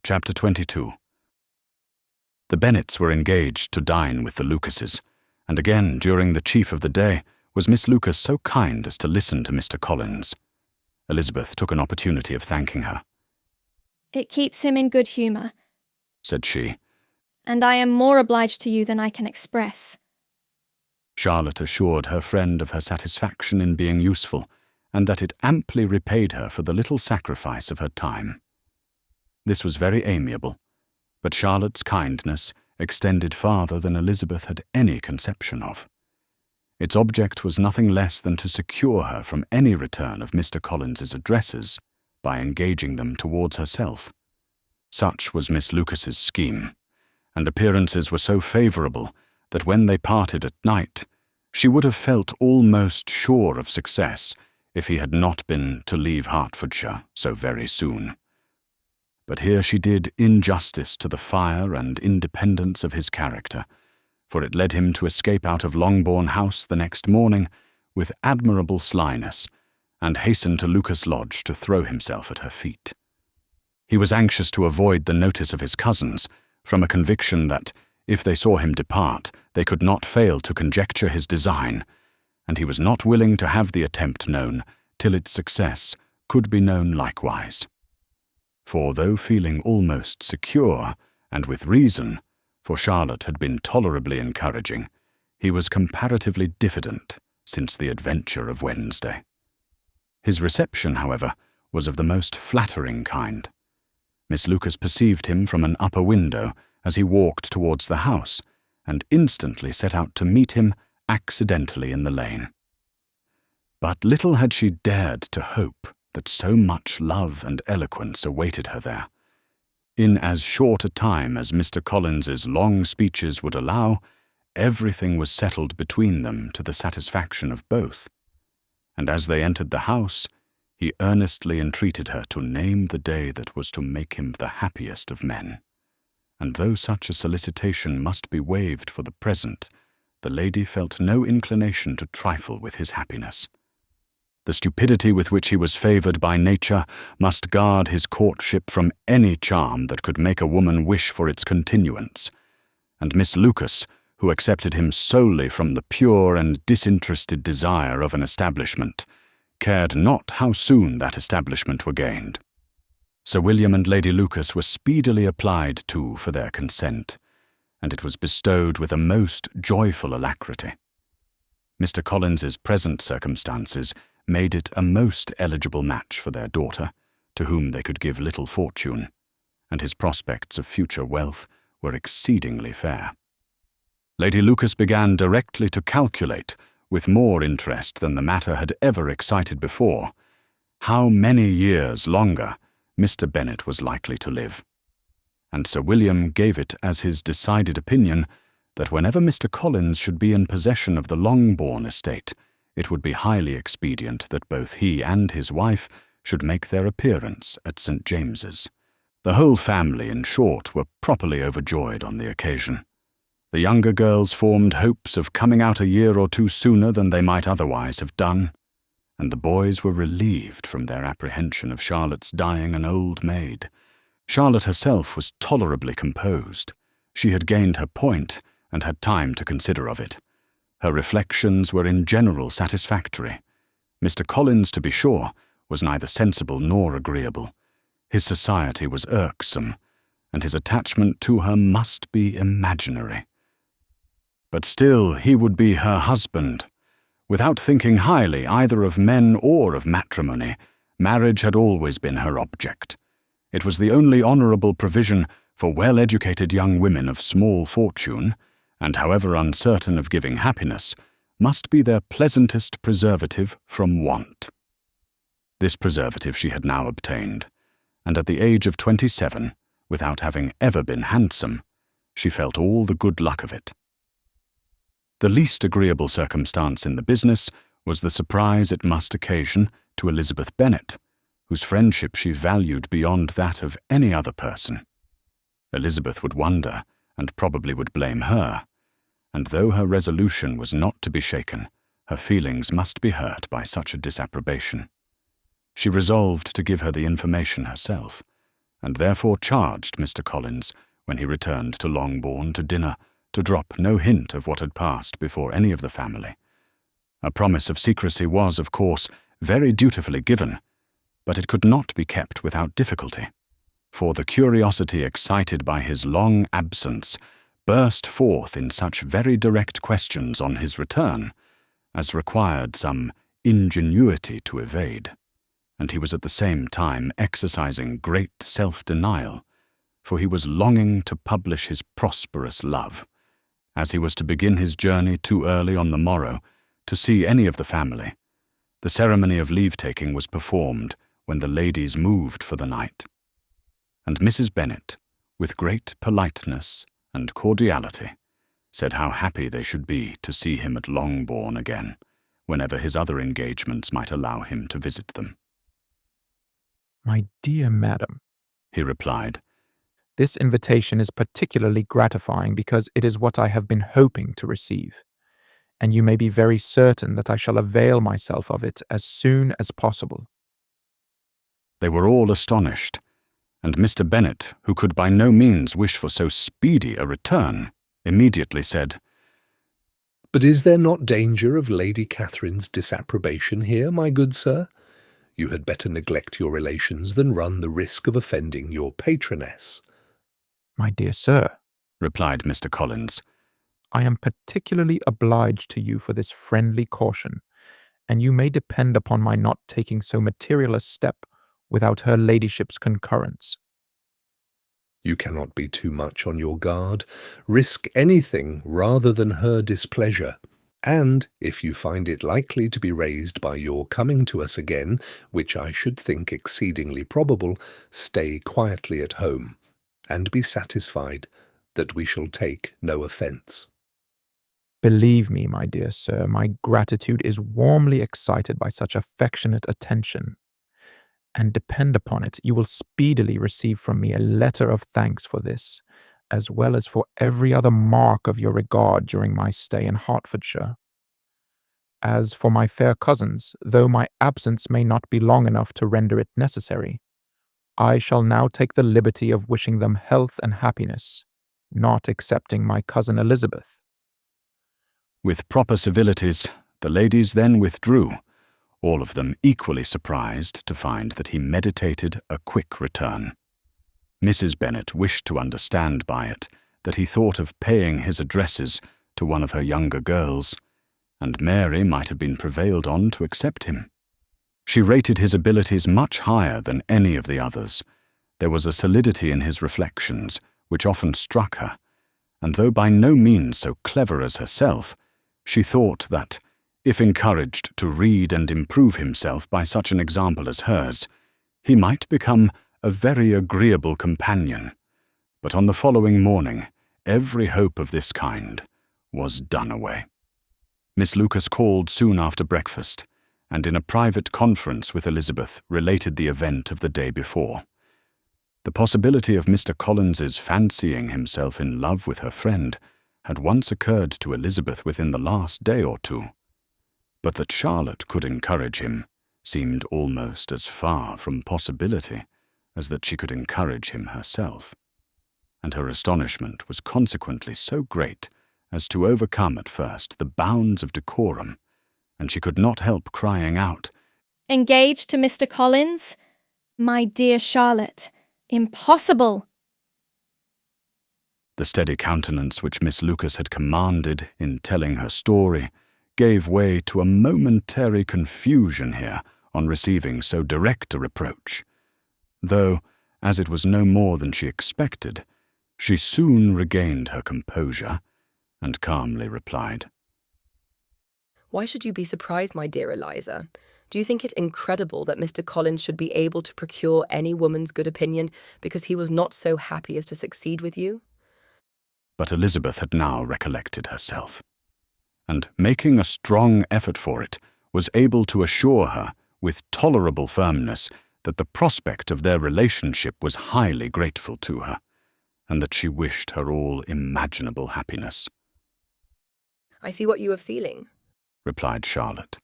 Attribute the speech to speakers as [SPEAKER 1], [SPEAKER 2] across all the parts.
[SPEAKER 1] Chapter 22. The Bennets were engaged to dine with the Lucases, and again during the chief of the day was Miss Lucas so kind as to listen to Mr. Collins. Elizabeth took an opportunity of thanking her.
[SPEAKER 2] "It keeps him in good humour,"
[SPEAKER 1] said she.
[SPEAKER 2] "and I am more obliged to you than I can express."
[SPEAKER 1] Charlotte assured her friend of her satisfaction in being useful, and that it amply repaid her for the little sacrifice of her time. This was very amiable, but Charlotte's kindness extended farther than Elizabeth had any conception of. Its object was nothing less than to secure her from any return of Mr. Collins's addresses by engaging them towards herself. Such was Miss Lucas's scheme, and appearances were so favourable that when they parted at night, she would have felt almost sure of success if he had not been to leave Hertfordshire so very soon. But here she did injustice to the fire and independence of his character, for it led him to escape out of Longbourn House the next morning with admirable slyness, and hasten to Lucas Lodge to throw himself at her feet. He was anxious to avoid the notice of his cousins, from a conviction that, if they saw him depart, they could not fail to conjecture his design, and he was not willing to have the attempt known till its success could be known likewise. For though feeling almost secure, and with reason, for Charlotte had been tolerably encouraging, he was comparatively diffident since the adventure of Wednesday. His reception, however, was of the most flattering kind. Miss Lucas perceived him from an upper window as he walked towards the house, and instantly set out to meet him accidentally in the lane. But little had she dared to hope that so much love and eloquence awaited her there. In as short a time as Mr. Collins's long speeches would allow, everything was settled between them to the satisfaction of both, and as they entered the house, he earnestly entreated her to name the day that was to make him the happiest of men. And though such a solicitation must be waived for the present, the lady felt no inclination to trifle with his happiness. The stupidity with which he was favoured by nature must guard his courtship from any charm that could make a woman wish for its continuance, and Miss Lucas, who accepted him solely from the pure and disinterested desire of an establishment, cared not how soon that establishment were gained. Sir William and Lady Lucas were speedily applied to for their consent, and it was bestowed with a most joyful alacrity. Mr. Collins's present circumstances made it a most eligible match for their daughter, to whom they could give little fortune, and his prospects of future wealth were exceedingly fair. Lady Lucas began directly to calculate, with more interest than the matter had ever excited before, how many years longer Mr. Bennet was likely to live, and Sir William gave it as his decided opinion that whenever Mr. Collins should be in possession of the Longbourn estate, it would be highly expedient that both he and his wife should make their appearance at St. James's. The whole family, in short, were properly overjoyed on the occasion. The younger girls formed hopes of coming out a year or two sooner than they might otherwise have done, and the boys were relieved from their apprehension of Charlotte's dying an old maid. Charlotte herself was tolerably composed. She had gained her point, and had time to consider of it. Her reflections were in general satisfactory. Mr. Collins, to be sure, was neither sensible nor agreeable. His society was irksome, and his attachment to her must be imaginary. But still he would be her husband. Without thinking highly either of men or of matrimony, marriage had always been her object. It was the only honourable provision for well-educated young women of small fortune, and however uncertain of giving happiness, must be their pleasantest preservative from want. This preservative she had now obtained, and at the age of 27, without having ever been handsome, she felt all the good luck of it. The least agreeable circumstance in the business was the surprise it must occasion to Elizabeth Bennet, whose friendship she valued beyond that of any other person. Elizabeth would wonder, and probably would blame her, and though her resolution was not to be shaken, her feelings must be hurt by such a disapprobation. She resolved to give her the information herself, and therefore charged Mr. Collins, when he returned to Longbourn to dinner, to drop no hint of what had passed before any of the family. A promise of secrecy was, of course, very dutifully given, but it could not be kept without difficulty, for the curiosity excited by his long absence burst forth in such very direct questions on his return as required some ingenuity to evade, and he was at the same time exercising great self-denial, for he was longing to publish his prosperous love, as he was to begin his journey too early on the morrow to see any of the family. The ceremony of leave-taking was performed when the ladies moved for the night, and Mrs. Bennet, with great politeness and cordiality, said how happy they should be to see him at Longbourn again, whenever his other engagements might allow him to visit them.
[SPEAKER 3] "My dear madam,"
[SPEAKER 1] he replied,
[SPEAKER 3] "this invitation is particularly gratifying because it is what I have been hoping to receive, and you may be very certain that I shall avail myself of it as soon as possible."
[SPEAKER 1] They were all astonished, and Mr. Bennet, who could by no means wish for so speedy a return, immediately said,
[SPEAKER 4] "But is there not danger of Lady Catherine's disapprobation here, my good sir? You had better neglect your relations than run the risk of offending your patroness."
[SPEAKER 3] "My dear sir,"
[SPEAKER 1] replied Mr. Collins,
[SPEAKER 3] "I am particularly obliged to you for this friendly caution, and you may depend upon my not taking so material a step without her ladyship's concurrence."
[SPEAKER 4] "You cannot be too much on your guard. Risk anything rather than her displeasure. And, if you find it likely to be raised by your coming to us again, which I should think exceedingly probable, stay quietly at home, and be satisfied that we shall take no offence."
[SPEAKER 3] "Believe me, my dear sir, my gratitude is warmly excited by such affectionate attention, and depend upon it, you will speedily receive from me a letter of thanks for this, as well as for every other mark of your regard during my stay in Hertfordshire. As for my fair cousins, though my absence may not be long enough to render it necessary, I shall now take the liberty of wishing them health and happiness, not excepting my cousin Elizabeth."
[SPEAKER 1] With proper civilities, the ladies then withdrew, all of them equally surprised to find that he meditated a quick return. Mrs. Bennet wished to understand by it that he thought of paying his addresses to one of her younger girls, and Mary might have been prevailed on to accept him. She rated his abilities much higher than any of the others. There was a solidity in his reflections which often struck her, and though by no means so clever as herself, she thought that, if encouraged to read and improve himself by such an example as hers, he might become a very agreeable companion. But on the following morning, every hope of this kind was done away. Miss Lucas called soon after breakfast, and in a private conference with Elizabeth related the event of the day before. The possibility of Mr. Collins's fancying himself in love with her friend had once occurred to Elizabeth within the last day or two, but that Charlotte could encourage him seemed almost as far from possibility as that she could encourage him herself, and her astonishment was consequently so great as to overcome at first the bounds of decorum, and she could not help crying out,
[SPEAKER 2] Engaged to Mr. Collins? My dear Charlotte, impossible!
[SPEAKER 1] The steady countenance which Miss Lucas had commanded in telling her story gave way to a momentary confusion here on receiving so direct a reproach, though, as it was no more than she expected, she soon regained her composure and calmly replied,
[SPEAKER 5] "Why should you be surprised, my dear Eliza? Do you think it incredible that Mr. Collins should be able to procure any woman's good opinion because he was not so happy as to succeed with you?"
[SPEAKER 1] But Elizabeth had now recollected herself, and, making a strong effort for it, was able to assure her with tolerable firmness that the prospect of their relationship was highly grateful to her, and that she wished her all imaginable happiness.
[SPEAKER 5] "I see what you are feeling,"
[SPEAKER 1] replied Charlotte.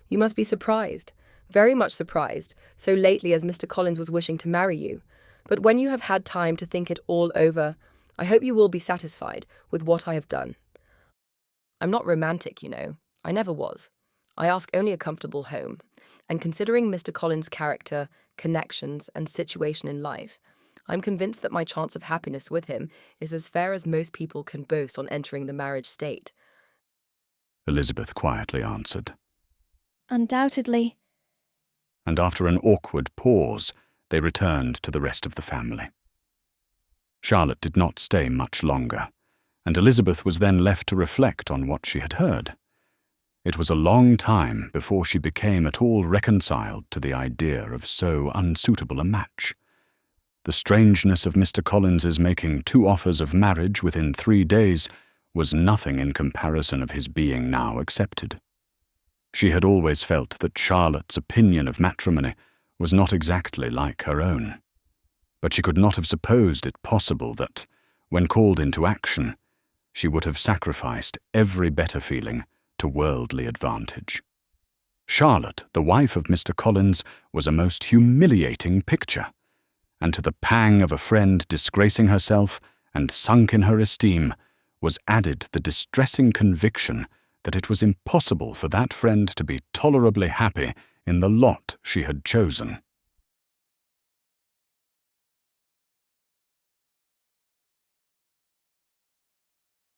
[SPEAKER 5] "You must be surprised, Very much surprised, so lately as Mr. Collins was wishing to marry you. But when you have had time to think it all over, I hope you will be satisfied with what I have done. I'm not romantic, you know. I never was. I ask only a comfortable home. And considering Mr. Collins' character, connections, and situation in life, I'm convinced that my chance of happiness with him is as fair as most people can boast on entering the marriage state.
[SPEAKER 1] Elizabeth quietly answered.
[SPEAKER 2] Undoubtedly.
[SPEAKER 1] And after an awkward pause, they returned to the rest of the family. Charlotte did not stay much longer, and Elizabeth was then left to reflect on what she had heard. It was a long time before she became at all reconciled to the idea of so unsuitable a match. The strangeness of Mr. Collins's making 2 offers of marriage within 3 days was nothing in comparison of his being now accepted. She had always felt that Charlotte's opinion of matrimony was not exactly like her own, but she could not have supposed it possible that, when called into action, she would have sacrificed every better feeling to worldly advantage. Charlotte, the wife of Mr. Collins, was a most humiliating picture, and to the pang of a friend disgracing herself and sunk in her esteem was added the distressing conviction that it was impossible for that friend to be tolerably happy in the lot she had chosen.